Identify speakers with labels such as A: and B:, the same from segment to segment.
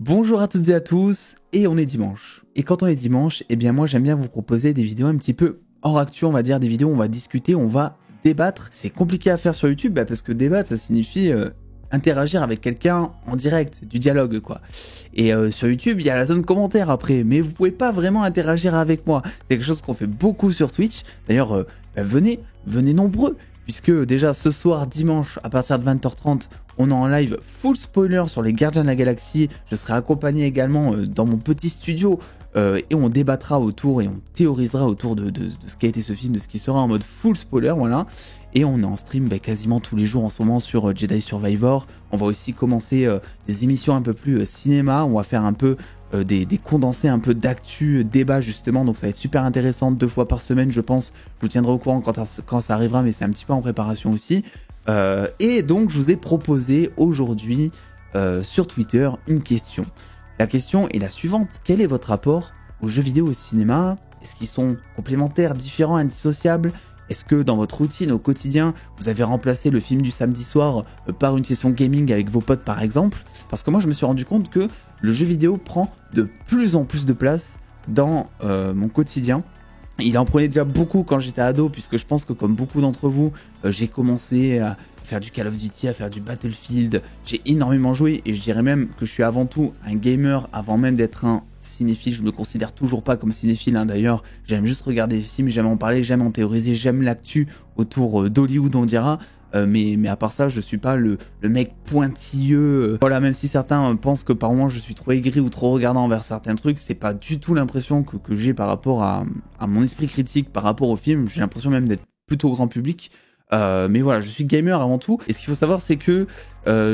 A: Bonjour à toutes et à tous, et on est dimanche. Et quand on est dimanche, eh bien moi j'aime bien vous proposer des vidéos un petit peu hors actu, on va dire, des vidéos où on va discuter, on va débattre. C'est compliqué à faire sur YouTube parce que débattre ça signifie interagir avec quelqu'un en direct, du dialogue quoi. Et sur YouTube il y a la zone commentaire après, mais vous pouvez pas vraiment interagir avec moi. C'est quelque chose qu'on fait beaucoup sur Twitch. D'ailleurs venez nombreux. Puisque déjà ce soir, dimanche, à partir de 20h30, on est en live full spoiler sur les Gardiens de la Galaxie. Je serai accompagné également dans mon petit studio et on débattra autour et on théorisera autour de ce qu'a été ce film, de ce qui sera en mode full spoiler, voilà. Et on est en stream quasiment tous les jours en ce moment sur Jedi Survivor. On va aussi commencer des émissions un peu plus cinéma, on va faire un peu des condensés un peu d'actu, débat justement, donc ça va être super intéressant 2 fois par semaine je pense, je vous tiendrai au courant quand ça arrivera, mais c'est un petit peu en préparation aussi. Et donc je vous ai proposé aujourd'hui sur Twitter une question. La question est la suivante: quel est votre rapport aux jeux vidéo au cinéma? Est-ce qu'ils sont complémentaires, différents, indissociables? Est-ce que dans votre routine au quotidien, vous avez remplacé le film du samedi soir par une session gaming avec vos potes par exemple? Parce que moi je me suis rendu compte que le jeu vidéo prend de plus en plus de place dans mon quotidien. Il en prenait déjà beaucoup quand j'étais ado, puisque je pense que comme beaucoup d'entre vous, j'ai commencé à faire du Call of Duty, à faire du Battlefield. J'ai énormément joué et je dirais même que je suis avant tout un gamer avant même d'être un cinéphile. Je me considère toujours pas comme cinéphile hein, d'ailleurs. J'aime juste regarder des films, j'aime en parler, j'aime en théoriser, j'aime l'actu autour d'Hollywood on dira. Mais à part ça, je suis pas le mec pointilleux. Voilà, même si certains pensent que par moments je suis trop aigri ou trop regardant envers certains trucs, c'est pas du tout l'impression que j'ai par rapport à mon esprit critique par rapport au film. J'ai l'impression même d'être plutôt grand public. Mais voilà, je suis gamer avant tout. Et ce qu'il faut savoir, c'est que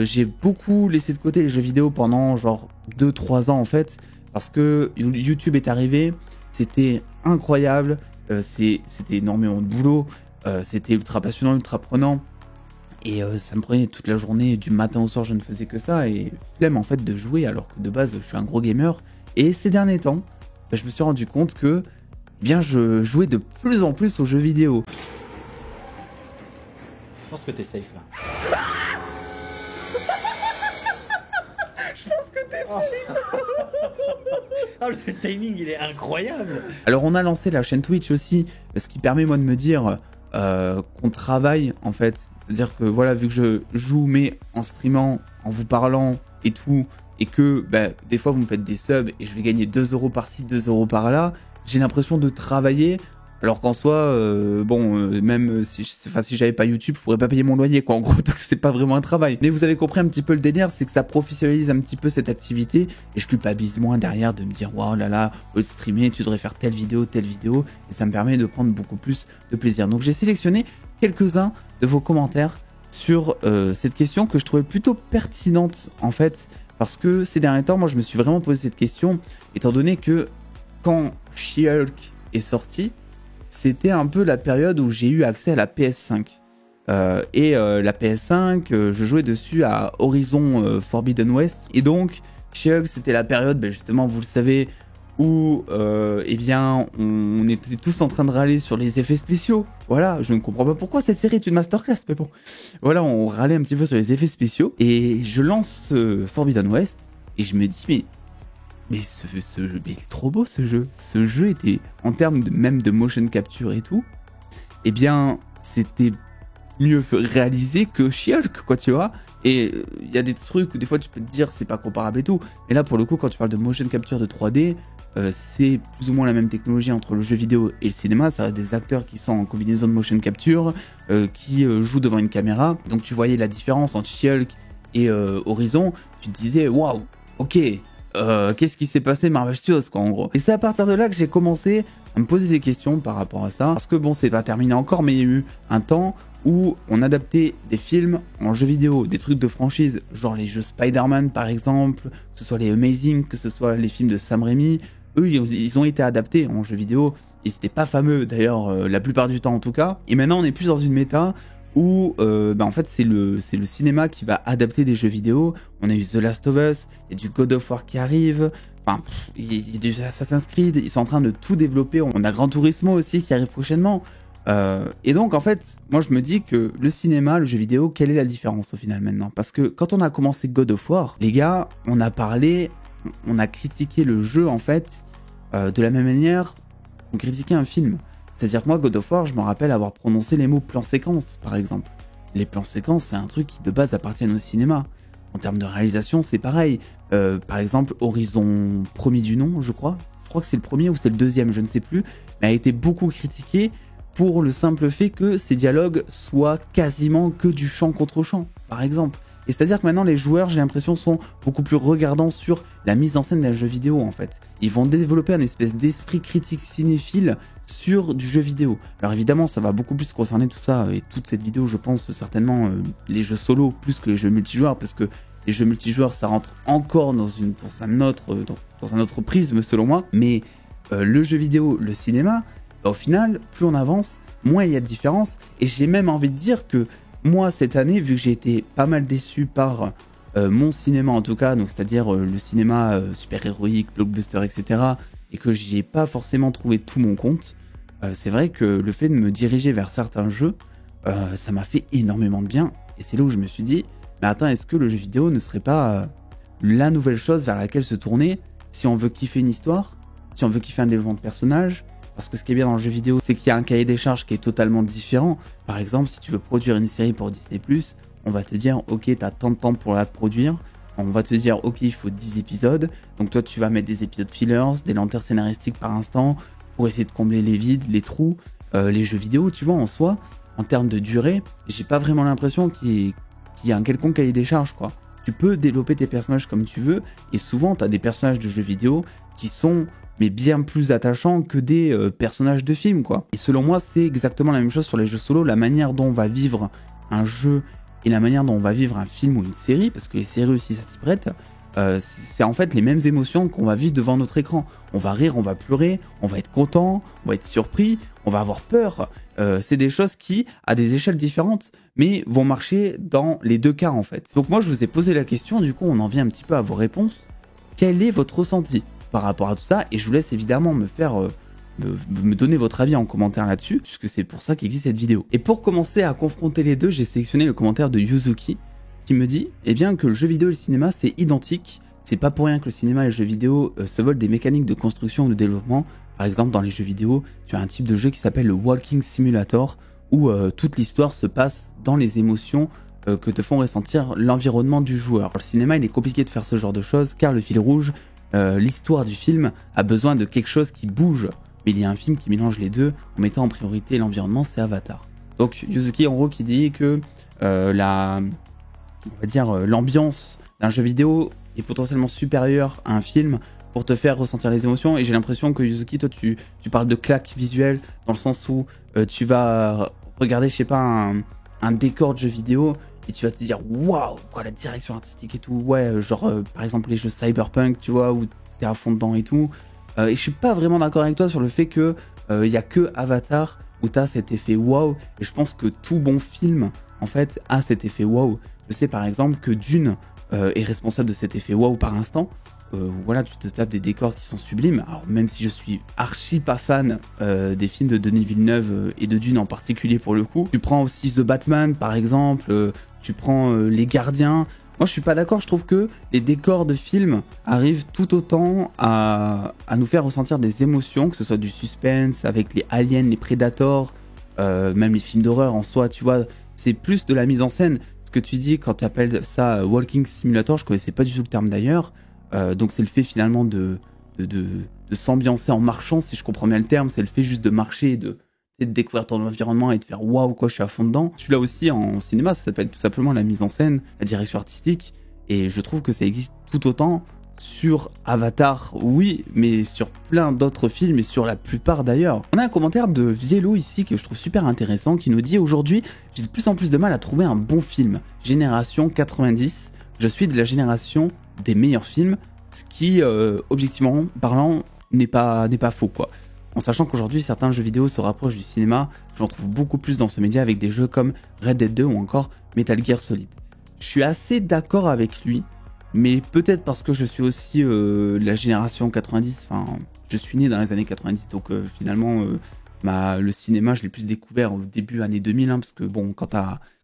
A: j'ai beaucoup laissé de côté les jeux vidéo pendant genre 2-3 ans en fait. Parce que YouTube est arrivé, c'était incroyable, c'était énormément de boulot, c'était ultra passionnant, ultra prenant. Et ça me prenait toute la journée, du matin au soir je ne faisais que ça, et flemme en fait de jouer alors que de base je suis un gros gamer. Et ces derniers temps, je me suis rendu compte que eh bien, je jouais de plus en plus aux jeux vidéo.
B: Je pense que t'es safe là.
A: Je pense que t'es safe.
B: Oh, le timing il est incroyable.
A: Alors on a lancé la chaîne Twitch aussi, ce qui permet moi de me dire qu'on travaille en fait. C'est-à-dire que voilà, vu que je joue mais en streamant, en vous parlant et tout, et que des fois vous me faites des subs et je vais gagner 2 € par-ci, 2 € par-là, j'ai l'impression de travailler. Alors qu'en soi, même si j'avais pas YouTube, je pourrais pas payer mon loyer, quoi. En gros, donc c'est pas vraiment un travail. Mais vous avez compris un petit peu le délire, c'est que ça professionnalise un petit peu cette activité, et je culpabilise moins derrière de me dire, waouh là là, au streamer, tu devrais faire telle vidéo, et ça me permet de prendre beaucoup plus de plaisir. Donc j'ai sélectionné quelques-uns de vos commentaires sur cette question que je trouvais plutôt pertinente, en fait, parce que ces derniers temps, moi je me suis vraiment posé cette question, étant donné que quand She-Hulk est sorti, c'était un peu la période où j'ai eu accès à la PS5. La PS5, je jouais dessus à Horizon Forbidden West. Et donc, She-Hulk, c'était la période, justement, vous le savez, où eh bien, on était tous en train de râler sur les effets spéciaux. Voilà, je ne comprends pas pourquoi cette série est une masterclass, mais bon. Voilà, on râlait un petit peu sur les effets spéciaux. Et je lance Forbidden West, et je me dis, mais il est trop beau ce jeu. Ce jeu était, en termes même de motion capture et tout, eh bien, c'était mieux réalisé que She-Hulk, quoi, tu vois. Et il y a des trucs où des fois tu peux te dire c'est pas comparable et tout. Et là, pour le coup, quand tu parles de motion capture de 3D, c'est plus ou moins la même technologie entre le jeu vidéo et le cinéma. Ça reste des acteurs qui sont en combinaison de motion capture, qui jouent devant une caméra. Donc tu voyais la différence entre She-Hulk et Horizon. Tu te disais, waouh, ok. Qu'est-ce qui s'est passé Marvel Studios quoi en gros. Et c'est à partir de là que j'ai commencé à me poser des questions par rapport à ça. Parce que bon, c'est pas terminé encore, mais il y a eu un temps où on adaptait des films en jeux vidéo, des trucs de franchise, genre les jeux Spider-Man par exemple, que ce soit les Amazing, que ce soit les films de Sam Raimi. Eux, ils ont été adaptés en jeux vidéo, et c'était pas fameux d'ailleurs, la plupart du temps en tout cas. Et maintenant on est plus dans une méta où en fait c'est le cinéma qui va adapter des jeux vidéo. On a eu The Last of Us, il y a du God of War qui arrive, enfin il y a du Assassin's Creed, ils sont en train de tout développer. On a Gran Turismo aussi qui arrive prochainement. Et donc en fait moi je me dis que le cinéma, le jeu vidéo, quelle est la différence au final maintenant? Parce que quand on a commencé God of War, les gars, on a parlé on a critiqué le jeu en fait de la même manière qu'on critiquait un film. C'est-à-dire que moi, God of War, je me rappelle avoir prononcé les mots plan-séquence, par exemple. Les plans-séquences, c'est un truc qui de base appartiennent au cinéma. En termes de réalisation, c'est pareil. Par exemple, Horizon premier du nom, je crois. Je crois que c'est le premier ou c'est le deuxième, je ne sais plus. Mais a été beaucoup critiqué pour le simple fait que ces dialogues soient quasiment que du chant contre chant, par exemple. Et c'est-à-dire que maintenant, les joueurs, j'ai l'impression, sont beaucoup plus regardants sur la mise en scène d'un jeu vidéo, en fait. Ils vont développer un espèce d'esprit critique cinéphile sur du jeu vidéo. Alors évidemment, ça va beaucoup plus concerner tout ça, et toute cette vidéo, je pense, certainement, les jeux solo, plus que les jeux multijoueurs, parce que les jeux multijoueurs, ça rentre encore dans un autre prisme, selon moi. Mais le jeu vidéo, le cinéma, au final, plus on avance, moins il y a de différence. Et j'ai même envie de dire que moi, cette année, vu que j'ai été pas mal déçu par mon cinéma en tout cas, donc c'est-à-dire le cinéma super-héroïque, blockbuster, etc., et que j'y ai pas forcément trouvé tout mon compte, c'est vrai que le fait de me diriger vers certains jeux, ça m'a fait énormément de bien. Et c'est là où je me suis dit, mais attends, est-ce que le jeu vidéo ne serait pas la nouvelle chose vers laquelle se tourner si on veut kiffer une histoire, si on veut kiffer un développement de personnage? Parce que ce qui est bien dans le jeu vidéo, c'est qu'il y a un cahier des charges qui est totalement différent. Par exemple, si tu veux produire une série pour Disney+, on va te dire, ok, t'as tant de temps pour la produire. On va te dire, ok, il faut 10 épisodes. Donc toi, tu vas mettre des épisodes fillers, des lenteurs scénaristiques par instant, pour essayer de combler les vides, les trous. Les jeux vidéo, tu vois, en soi, en termes de durée, j'ai pas vraiment l'impression qu'il y a un quelconque cahier des charges, quoi. Tu peux développer tes personnages comme tu veux, et souvent, t'as des personnages de jeux vidéo qui sont mais bien plus attachants que des personnages de films, quoi. Et selon moi, c'est exactement la même chose sur les jeux solo, la manière dont on va vivre un jeu et la manière dont on va vivre un film ou une série, parce que les séries aussi, ça s'y prête, c'est en fait les mêmes émotions qu'on va vivre devant notre écran. On va rire, on va pleurer, on va être content, on va être surpris, on va avoir peur. C'est des choses qui, à des échelles différentes, mais vont marcher dans les deux cas, en fait. Donc moi, je vous ai posé la question, du coup, on en vient un petit peu à vos réponses. Quel est votre ressenti par rapport à tout ça? Et je vous laisse évidemment me donner votre avis en commentaire là-dessus, puisque c'est pour ça qu'existe cette vidéo. Et pour commencer à confronter les deux, j'ai sélectionné le commentaire de Yuzuki, qui me dit eh bien que le jeu vidéo et le cinéma c'est identique, c'est pas pour rien que le cinéma et le jeu vidéo se volent des mécaniques de construction ou de développement. Par exemple, dans les jeux vidéo, tu as un type de jeu qui s'appelle le Walking Simulator, où toute l'histoire se passe dans les émotions que te font ressentir l'environnement du joueur. Pour le cinéma, il est compliqué de faire ce genre de choses, car le fil rouge, l'histoire du film a besoin de quelque chose qui bouge. Mais il y a un film qui mélange les deux en mettant en priorité l'environnement, c'est Avatar. Donc Yuzuki en gros qui dit que l'ambiance d'un jeu vidéo est potentiellement supérieure à un film pour te faire ressentir les émotions. Et j'ai l'impression que Yuzuki, toi tu parles de claque visuelle dans le sens où tu vas regarder, je sais pas, un décor de jeu vidéo et tu vas te dire waouh, quoi, la direction artistique et tout. Ouais, genre par exemple les jeux cyberpunk, tu vois, où t'es à fond dedans et tout. Et je suis pas vraiment d'accord avec toi sur le fait que y a que Avatar où t'as cet effet waouh. Et je pense que tout bon film en fait a cet effet waouh. Je sais par exemple que Dune est responsable de cet effet waouh par instant. Voilà, tu te tapes des décors qui sont sublimes. Alors même si je suis archi pas fan des films de Denis Villeneuve et de Dune en particulier pour le coup. Tu prends aussi The Batman par exemple, tu prends Les Gardiens. Moi je suis pas d'accord, je trouve que les décors de films arrivent tout autant à nous faire ressentir des émotions, que ce soit du suspense avec les aliens, les Predators, même les films d'horreur en soi, tu vois, c'est plus de la mise en scène. Ce que tu dis quand tu appelles ça Walking Simulator, je connaissais pas du tout le terme d'ailleurs, donc c'est le fait finalement de s'ambiancer en marchant, si je comprends bien le terme, c'est le fait juste de marcher et de découvrir ton environnement et de faire waouh quoi, je suis à fond dedans. Je suis là aussi en cinéma, ça s'appelle tout simplement la mise en scène, la direction artistique, et je trouve que ça existe tout autant sur Avatar, oui, mais sur plein d'autres films et sur la plupart d'ailleurs. On a un commentaire de Viello ici que je trouve super intéressant qui nous dit aujourd'hui j'ai de plus en plus de mal à trouver un bon film. Génération 90, je suis de la génération des meilleurs films, ce qui objectivement parlant n'est pas faux quoi. En sachant qu'aujourd'hui, certains jeux vidéo se rapprochent du cinéma, je l'en trouve beaucoup plus dans ce média avec des jeux comme Red Dead 2 ou encore Metal Gear Solid. Je suis assez d'accord avec lui, mais peut-être parce que je suis aussi de la génération 90, enfin, je suis né dans les années 90, donc finalement, le cinéma, je l'ai plus découvert au début années 2000, hein, parce que bon, quand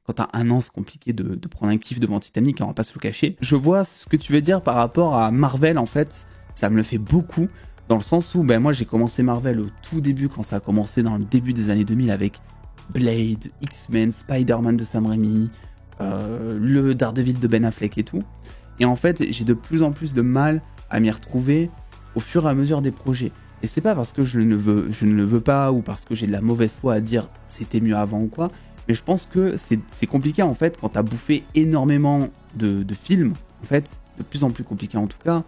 A: quand t'as 1 an, c'est compliqué de prendre un kiff devant Titanic, on va pas se le cacher. Je vois ce que tu veux dire par rapport à Marvel, en fait, ça me le fait beaucoup, dans le sens où, ben, moi, j'ai commencé Marvel au tout début, quand ça a commencé dans le début des années 2000, avec Blade, X-Men, Spider-Man de Sam Raimi, le Daredevil de Ben Affleck et tout. Et en fait, j'ai de plus en plus de mal à m'y retrouver au fur et à mesure des projets. Et c'est pas parce que je ne le veux pas, ou parce que j'ai de la mauvaise foi à dire c'était mieux avant ou quoi, mais je pense que c'est compliqué en fait quand t'as bouffé énormément de films, en fait, de plus en plus compliqué en tout cas,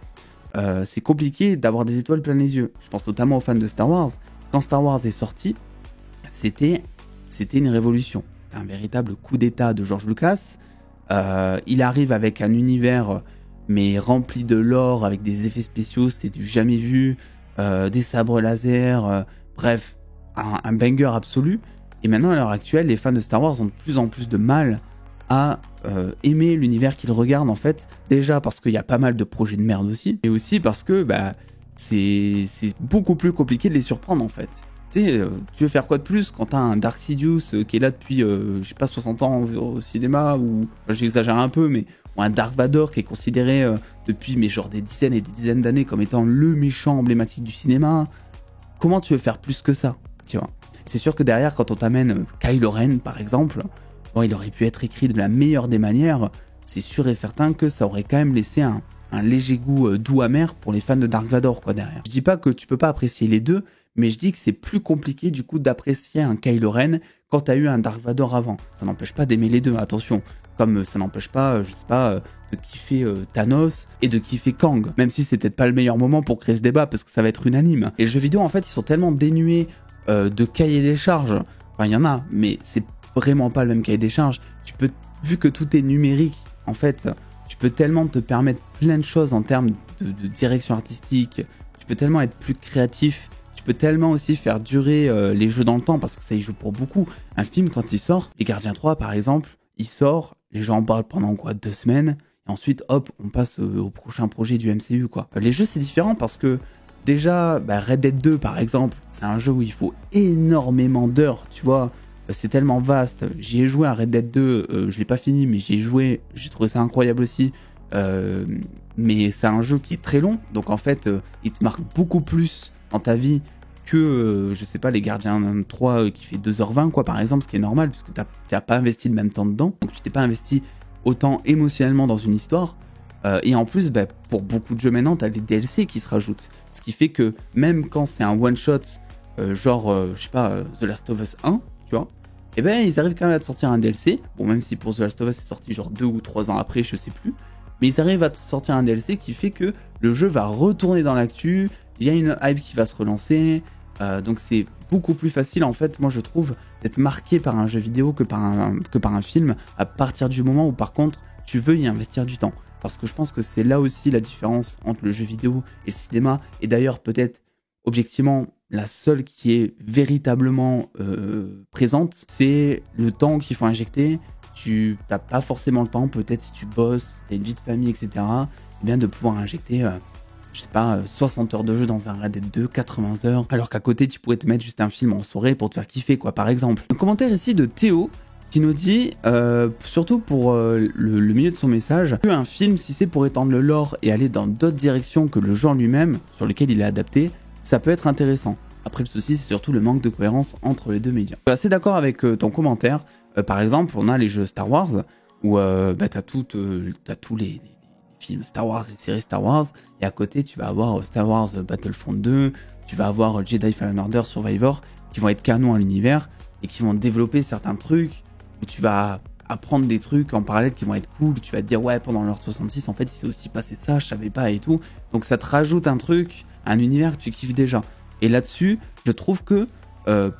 A: c'est compliqué d'avoir des étoiles plein les yeux. Je pense notamment aux fans de Star Wars. Quand Star Wars est sorti, c'était une révolution. C'était un véritable coup d'état de George Lucas. Il arrive avec un univers mais rempli de lore, avec des effets spéciaux, c'était du jamais vu, des sabres laser, bref, un banger absolu. Et maintenant, à l'heure actuelle, les fans de Star Wars ont de plus en plus de mal à aimer l'univers qu'ils regardent, en fait. Déjà parce qu'il y a pas mal de projets de merde aussi, et aussi parce que bah, c'est beaucoup plus compliqué de les surprendre, en fait. Tu sais, tu veux faire quoi de plus quand t'as un Dark Sidious qui est là depuis, je sais pas, 60 ans au cinéma, ou enfin, j'exagère un peu, mais ou un Dark Vador qui est considéré depuis mais genre des dizaines et des dizaines d'années comme étant le méchant emblématique du cinéma. Comment tu veux faire plus que ça, tu vois? C'est sûr que derrière, quand on t'amène Kylo Ren, par exemple, bon, il aurait pu être écrit de la meilleure des manières. C'est sûr et certain que ça aurait quand même laissé un léger goût doux amer pour les fans de Dark Vador, quoi, derrière. Je dis pas que tu peux pas apprécier les deux, mais je dis que c'est plus compliqué, du coup, d'apprécier un Kylo Ren quand t'as eu un Dark Vador avant. Ça n'empêche pas d'aimer les deux, attention. Comme ça n'empêche pas, je sais pas, de kiffer Thanos et de kiffer Kang. Même si c'est peut-être pas le meilleur moment pour créer ce débat, parce que ça va être unanime. Et les jeux vidéo, en fait, ils sont tellement dénués de cahier des charges. Enfin, il y en a, mais c'est vraiment pas le même cahier des charges. Tu peux, vu que tout est numérique, en fait, tu peux tellement te permettre plein de choses en termes de direction artistique. Tu peux tellement être plus créatif. Tu peux tellement aussi faire durer les jeux dans le temps, parce que ça y joue pour beaucoup. Un film, quand il sort, Les Gardiens 3, par exemple, il sort, les gens en parlent pendant quoi, 2 semaines, et ensuite, hop, on passe au prochain projet du MCU, quoi. Les jeux, c'est différent parce que déjà, bah Red Dead 2 par exemple, c'est un jeu où il faut énormément d'heures, tu vois, c'est tellement vaste. J'y ai joué à Red Dead 2, je l'ai pas fini, mais j'y ai joué, j'ai trouvé ça incroyable aussi. Mais c'est un jeu qui est très long, donc en fait, il te marque beaucoup plus dans ta vie que, je sais pas, Les Gardiens 3 qui fait 2h20, quoi, par exemple, ce qui est normal, puisque t'as pas investi le même temps dedans, donc tu t'es pas investi autant émotionnellement dans une histoire. Et en plus, bah, pour beaucoup de jeux maintenant, t'as les DLC qui se rajoutent. Ce qui fait que même quand c'est un one-shot, genre, je sais pas, The Last of Us 1, tu vois, et ben ils arrivent quand même à te sortir un DLC. Bon, même si pour The Last of Us, c'est sorti genre 2 ou 3 ans après, je sais plus. Mais ils arrivent à te sortir un DLC qui fait que le jeu va retourner dans l'actu, il y a une hype qui va se relancer. Donc c'est beaucoup plus facile, en fait, moi je trouve, d'être marqué par un jeu vidéo que par un film, à partir du moment où, par contre, tu veux y investir du temps. Parce que je pense que c'est là aussi la différence entre le jeu vidéo et le cinéma. Et d'ailleurs, peut-être, objectivement, la seule qui est véritablement présente, c'est le temps qu'il faut injecter. Tu n'as pas forcément le temps, peut-être si tu bosses, tu as une vie de famille, etc., eh bien de pouvoir injecter, je sais pas, 60 heures de jeu dans un Red Dead 2, 80 heures, alors qu'à côté, tu pourrais te mettre juste un film en soirée pour te faire kiffer, quoi, par exemple. Un commentaire ici de Théo, qui nous dit, surtout pour le milieu de son message, qu'un film, si c'est pour étendre le lore et aller dans d'autres directions que le genre lui-même, sur lequel il est adapté, ça peut être intéressant. Après, le souci, c'est surtout le manque de cohérence entre les deux médias. Je suis assez d'accord avec ton commentaire. Par exemple, on a les jeux Star Wars, où bah, t'as tous les films Star Wars, les séries Star Wars, et à côté, tu vas avoir Star Wars Battlefront 2, tu vas avoir Jedi Fallen Order, Survivor, qui vont être canons à l'univers, et qui vont développer certains trucs, où tu vas apprendre des trucs en parallèle qui vont être cool, où tu vas te dire ouais, pendant l'Ordre 66 en fait il s'est aussi passé ça, je savais pas et tout. Donc ça te rajoute un truc, un univers que tu kiffes déjà. Et là-dessus, je trouve que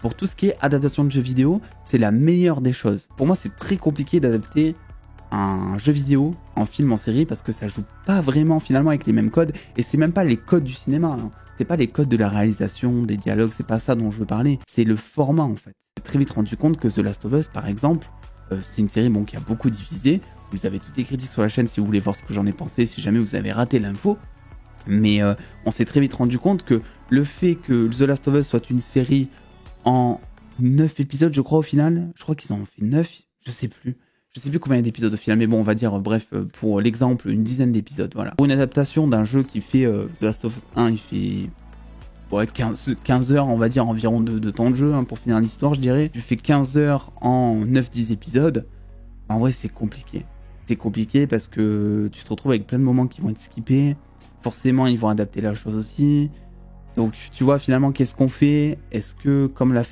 A: pour tout ce qui est adaptation de jeux vidéo, c'est la meilleure des choses. Pour moi, c'est très compliqué d'adapter un jeu vidéo en film, en série, parce que ça joue pas vraiment finalement avec les mêmes codes, et c'est même pas les codes du cinéma, hein. C'est pas les codes de la réalisation, des dialogues, c'est pas ça dont je veux parler, c'est le format en fait. J'ai très vite rendu compte que The Last of Us, par exemple, c'est une série qui a beaucoup divisé. Vous avez toutes les critiques sur la chaîne si vous voulez voir ce que j'en ai pensé, si jamais vous avez raté l'info. Mais on s'est très vite rendu compte que le fait que The Last of Us soit une série en 9 épisodes, je crois au final, je crois qu'ils en ont fait 9, je sais plus. Je sais plus combien d'épisodes au final, mais bon, on va dire, bref, pour l'exemple, une dizaine d'épisodes, voilà. Pour une adaptation d'un jeu qui fait The Last of Us 1, il fait 15 heures, on va dire, environ de temps de jeu, hein, pour finir l'histoire, je dirais. Tu fais 15 heures en 9-10 épisodes. En vrai, c'est compliqué. C'est compliqué parce que tu te retrouves avec plein de moments qui vont être skippés. Forcément, ils vont adapter la chose aussi. Donc, tu vois, finalement, qu'est-ce qu'on fait? Est-ce que, comme l'a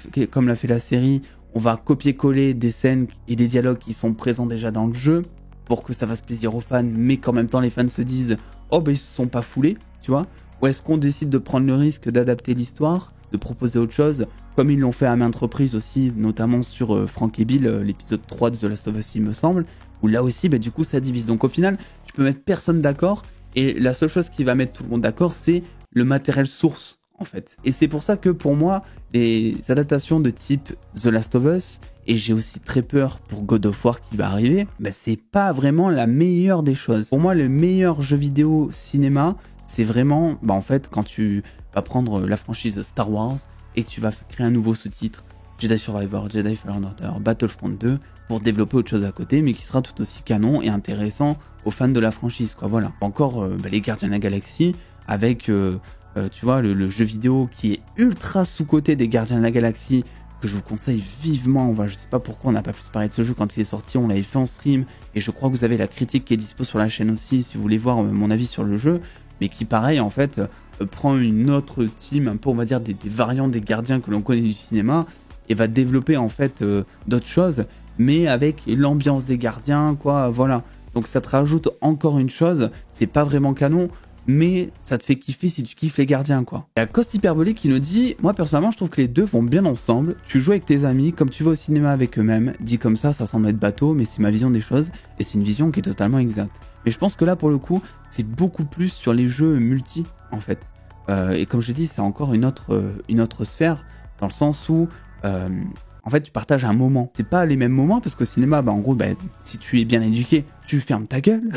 A: fait la série, on va copier-coller des scènes et des dialogues qui sont présents déjà dans le jeu pour que ça fasse plaisir aux fans, mais qu'en même temps, les fans se disent « Oh, ben, ils se sont pas foulés, tu vois ?» Ou est-ce qu'on décide de prendre le risque d'adapter l'histoire, de proposer autre chose, comme ils l'ont fait à maintes reprises aussi, notamment sur Frank et Bill, l'épisode 3 de The Last of Us, il me semble, où là aussi, bah, du coup, ça divise. Donc au final, tu peux mettre personne d'accord, et la seule chose qui va mettre tout le monde d'accord, c'est le matériel source, en fait. Et c'est pour ça que pour moi, les adaptations de type The Last of Us, et j'ai aussi très peur pour God of War qui va arriver, bah, c'est pas vraiment la meilleure des choses. Pour moi, le meilleur jeu vidéo cinéma, c'est vraiment, bah, en fait, quand tu vas prendre la franchise Star Wars et que tu vas créer un nouveau sous-titre, Jedi Survivor, Jedi Fallen Order, Battlefront 2, pour développer autre chose à côté, mais qui sera tout aussi canon et intéressant aux fans de la franchise, quoi, voilà. Encore bah, les Gardiens de la Galaxie, avec, tu vois, le jeu vidéo qui est ultra sous-coté des Gardiens de la Galaxie, que je vous conseille vivement. Je sais pas pourquoi on n'a pas pu se parler de ce jeu quand il est sorti, on l'avait fait en stream, et je crois que vous avez la critique qui est dispo sur la chaîne aussi, si vous voulez voir mon avis sur le jeu, mais qui pareil en fait prend une autre team, un peu on va dire des variantes des gardiens que l'on connaît du cinéma, et va développer en fait d'autres choses, mais avec l'ambiance des gardiens, quoi, voilà. Donc ça te rajoute encore une chose, c'est pas vraiment canon, mais ça te fait kiffer si tu kiffes les gardiens, quoi. Il y a Cost Hyperbole qui nous dit « Moi personnellement je trouve que les deux vont bien ensemble, tu joues avec tes amis comme tu vas au cinéma avec eux-mêmes, dit comme ça semble être bateau, mais c'est ma vision des choses, et c'est une vision qui est totalement exacte. » Mais je pense que là, pour le coup, c'est beaucoup plus sur les jeux multi, en fait. Et comme je l'ai dit, c'est encore une autre sphère, dans le sens où, en fait, tu partages un moment. C'est pas les mêmes moments, parce qu'au cinéma, bah, en gros, bah, si tu es bien éduqué, tu fermes ta gueule.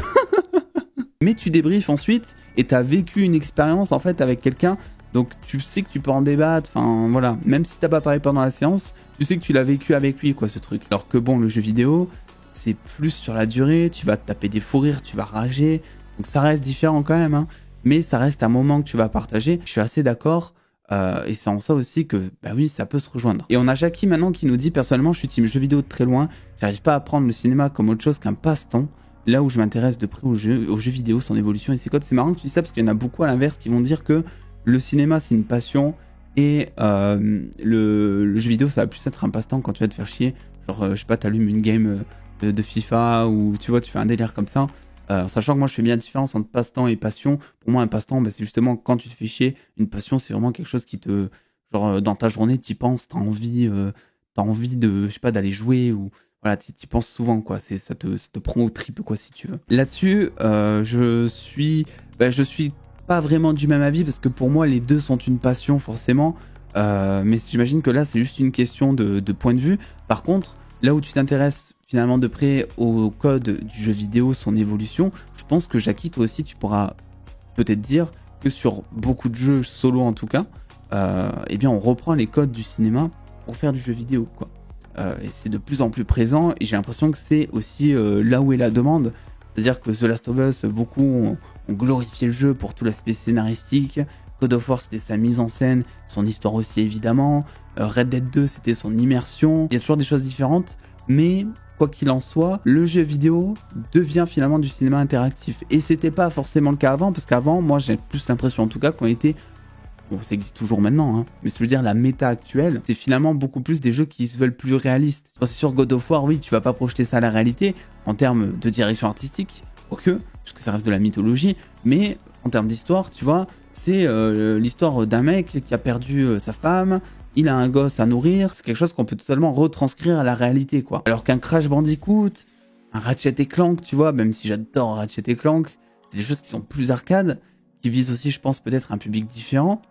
A: Mais tu débriefes ensuite, et tu as vécu une expérience, en fait, avec quelqu'un. Donc, tu sais que tu peux en débattre, enfin, voilà. Même si t'as pas parlé pendant la séance, tu sais que tu l'as vécu avec lui, quoi, ce truc. Alors que bon, le jeu vidéo, c'est plus sur la durée, tu vas te taper des fous rires, tu vas rager, donc ça reste différent quand même, hein. Mais ça reste un moment que tu vas partager, je suis assez d'accord, et c'est en ça aussi que, bah oui, ça peut se rejoindre. Et on a Jackie maintenant qui nous dit, personnellement, je suis team jeux vidéo de très loin, j'arrive pas à prendre le cinéma comme autre chose qu'un passe-temps, là où je m'intéresse de près aux jeux vidéo, son évolution et ses codes. C'est marrant que tu dis ça, parce qu'il y en a beaucoup à l'inverse qui vont dire que le cinéma c'est une passion, et le jeu vidéo ça va plus être un passe-temps quand tu vas te faire chier, genre, je sais pas, t'allumes une game de FIFA, ou tu vois, tu fais un délire comme ça, sachant que moi je fais bien la différence entre passe-temps et passion. Pour moi un passe-temps, bah, c'est justement quand tu te fais chier. Une passion, c'est vraiment quelque chose qui te, genre, dans ta journée t'y penses, t'as envie de, je sais pas, d'aller jouer, ou voilà, t'y penses souvent, quoi. Ça te prend au tripes, quoi, si tu veux. Là-dessus, je suis pas vraiment du même avis, parce que pour moi les deux sont une passion forcément, mais j'imagine que là c'est juste une question de point de vue. Par contre, là où tu t'intéresses finalement de près au code du jeu vidéo, son évolution, je pense que Jackie, toi aussi, tu pourras peut-être dire que sur beaucoup de jeux solo en tout cas, eh bien on reprend les codes du cinéma pour faire du jeu vidéo, quoi. Et c'est de plus en plus présent, et j'ai l'impression que c'est aussi là où est la demande. C'est-à-dire que The Last of Us, beaucoup ont glorifié le jeu pour tout l'aspect scénaristique. God of War, c'était sa mise en scène, son histoire aussi évidemment. Red Dead 2, c'était son immersion. Il y a toujours des choses différentes, mais quoi qu'il en soit, le jeu vidéo devient finalement du cinéma interactif. Et c'était pas forcément le cas avant, parce qu'avant, moi j'ai plus l'impression en tout cas qu'on était... Bon, ça existe toujours maintenant, hein, mais je veux dire, la méta actuelle, c'est finalement beaucoup plus des jeux qui se veulent plus réalistes. Bon, c'est sûr, God of War, oui, tu vas pas projeter ça à la réalité, en termes de direction artistique, ok, parce que ça reste de la mythologie, mais en termes d'histoire, tu vois, c'est l'histoire d'un mec qui a perdu sa femme, il a un gosse à nourrir, c'est quelque chose qu'on peut totalement retranscrire à la réalité, quoi. Alors qu'un Crash Bandicoot, un Ratchet & Clank, tu vois, même si j'adore Ratchet & Clank, c'est des choses qui sont plus arcades, qui visent aussi, je pense, peut-être un public différent.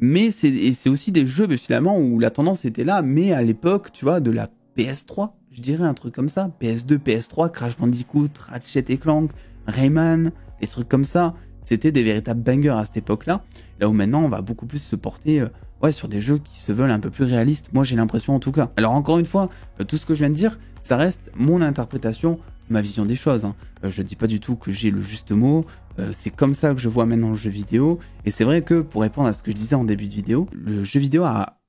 A: Mais c'est aussi des jeux, mais finalement, où la tendance était là, mais à l'époque, tu vois, de la PS3, je dirais un truc comme ça. PS2, PS3, Crash Bandicoot, Ratchet & Clank, Rayman, des trucs comme ça. C'était des véritables bangers à cette époque-là. Là où maintenant, on va beaucoup plus se porter sur des jeux qui se veulent un peu plus réalistes. Moi, j'ai l'impression en tout cas. Alors encore une fois, tout ce que je viens de dire, ça reste mon interprétation, ma vision des choses. Hein. Je dis pas du tout que j'ai le juste mot, c'est comme ça que je vois maintenant le jeu vidéo. Et c'est vrai que pour répondre à ce que je disais en début de vidéo, le jeu vidéo a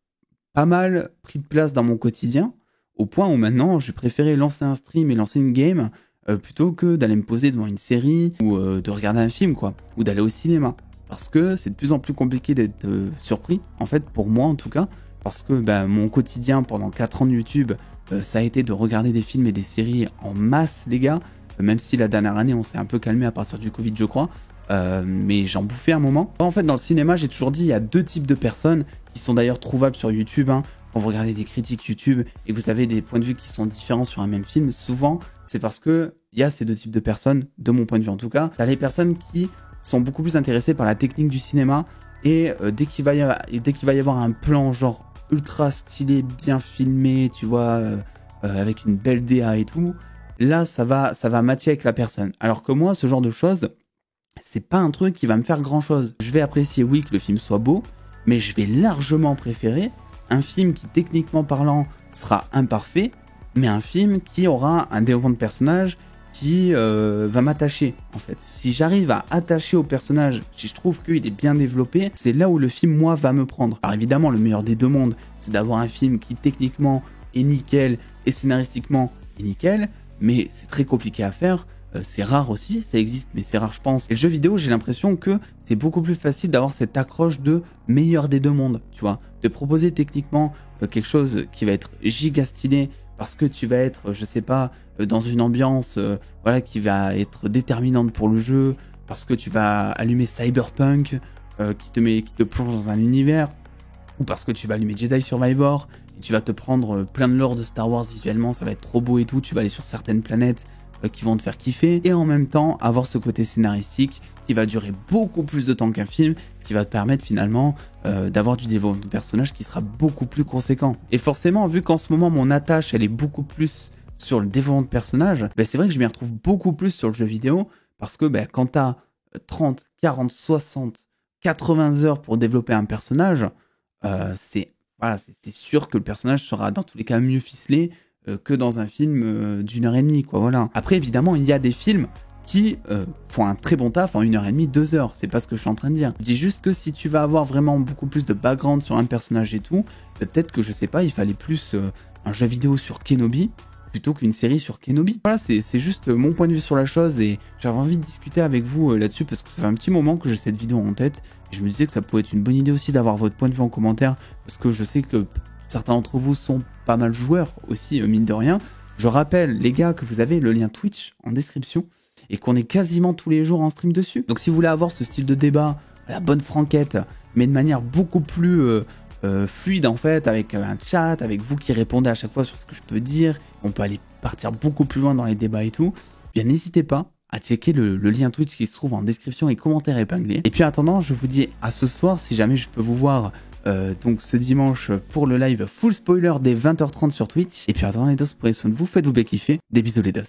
A: pas mal pris de place dans mon quotidien, au point où maintenant je préférais lancer un stream et lancer une game plutôt que d'aller me poser devant une série ou de regarder un film, quoi, ou d'aller au cinéma. Parce que c'est de plus en plus compliqué d'être surpris, en fait, pour moi en tout cas, parce que mon quotidien pendant 4 ans de YouTube, ça a été de regarder des films et des séries en masse, les gars, même si la dernière année on s'est un peu calmé à partir du Covid, je crois, mais j'en bouffais un moment. En fait, dans le cinéma, j'ai toujours dit, il y a 2 types de personnes qui sont d'ailleurs trouvables sur YouTube, hein. Quand vous regardez des critiques YouTube et que vous avez des points de vue qui sont différents sur un même film, souvent, c'est parce que il y a ces 2 types de personnes, de mon point de vue en tout cas. T'as les personnes qui sont beaucoup plus intéressées par la technique du cinéma et dès qu'il va y avoir un plan genre ultra stylé, bien filmé, tu vois, avec une belle DA et tout, là ça va matcher avec la personne. Alors que moi, ce genre de choses, c'est pas un truc qui va me faire grand chose. Je vais apprécier, oui, que le film soit beau, mais je vais largement préférer un film qui, techniquement parlant, sera imparfait, mais un film qui aura un développement de personnage qui va m'attacher, en fait. Si j'arrive à attacher au personnage, si je trouve qu'il est bien développé, c'est là où le film, moi, va me prendre. Alors évidemment, le meilleur des 2 mondes, c'est d'avoir un film qui, techniquement, est nickel, et scénaristiquement, est nickel, mais c'est très compliqué à faire. C'est rare aussi, ça existe, mais c'est rare, je pense. Et le jeu vidéo, j'ai l'impression que c'est beaucoup plus facile d'avoir cette accroche de meilleur des 2 mondes, tu vois. De proposer techniquement quelque chose qui va être giga stylé, parce que tu vas être, je sais pas, dans une ambiance voilà, qui va être déterminante pour le jeu, parce que tu vas allumer Cyberpunk, qui te plonge dans un univers, ou parce que tu vas allumer Jedi Survivor, et tu vas te prendre plein de lore de Star Wars visuellement, ça va être trop beau et tout, tu vas aller sur certaines planètes qui vont te faire kiffer, et en même temps avoir ce côté scénaristique qui va durer beaucoup plus de temps qu'un film, ce qui va te permettre finalement d'avoir du développement de personnage qui sera beaucoup plus conséquent. Et forcément, vu qu'en ce moment mon attache elle est beaucoup plus sur le développement de personnage, c'est vrai que je m'y retrouve beaucoup plus sur le jeu vidéo, parce que quand t'as 30, 40, 60, 80 heures pour développer un personnage, c'est sûr que le personnage sera dans tous les cas mieux ficelé que dans un film d'1h30, quoi, voilà. Après, évidemment, il y a des films qui font un très bon taf en 1h30, 2 heures. C'est pas ce que je suis en train de dire. Je dis juste que si tu vas avoir vraiment beaucoup plus de background sur un personnage et tout, peut-être que, je sais pas, il fallait plus un jeu vidéo sur Kenobi plutôt qu'une série sur Kenobi. Voilà, c'est juste mon point de vue sur la chose, et j'avais envie de discuter avec vous là-dessus parce que ça fait un petit moment que j'ai cette vidéo en tête, et je me disais que ça pouvait être une bonne idée aussi d'avoir votre point de vue en commentaire, parce que je sais que certains d'entre vous sont pas mal joueurs aussi, mine de rien. Je rappelle, les gars, que vous avez le lien Twitch en description et qu'on est quasiment tous les jours en stream dessus. Donc si vous voulez avoir ce style de débat à la bonne franquette, mais de manière beaucoup plus fluide en fait, avec un chat, avec vous qui répondez à chaque fois sur ce que je peux dire, on peut aller partir beaucoup plus loin dans les débats et tout, bien n'hésitez pas à checker le lien Twitch qui se trouve en description et commentaire épinglé. Et puis en attendant, je vous dis à ce soir, si jamais je peux vous voir donc ce dimanche pour le live full spoiler dès 20h30 sur Twitch. Et puis en attendant les dos, prenez soin de vous, faites-vous bien kiffer. Des bisous les dos.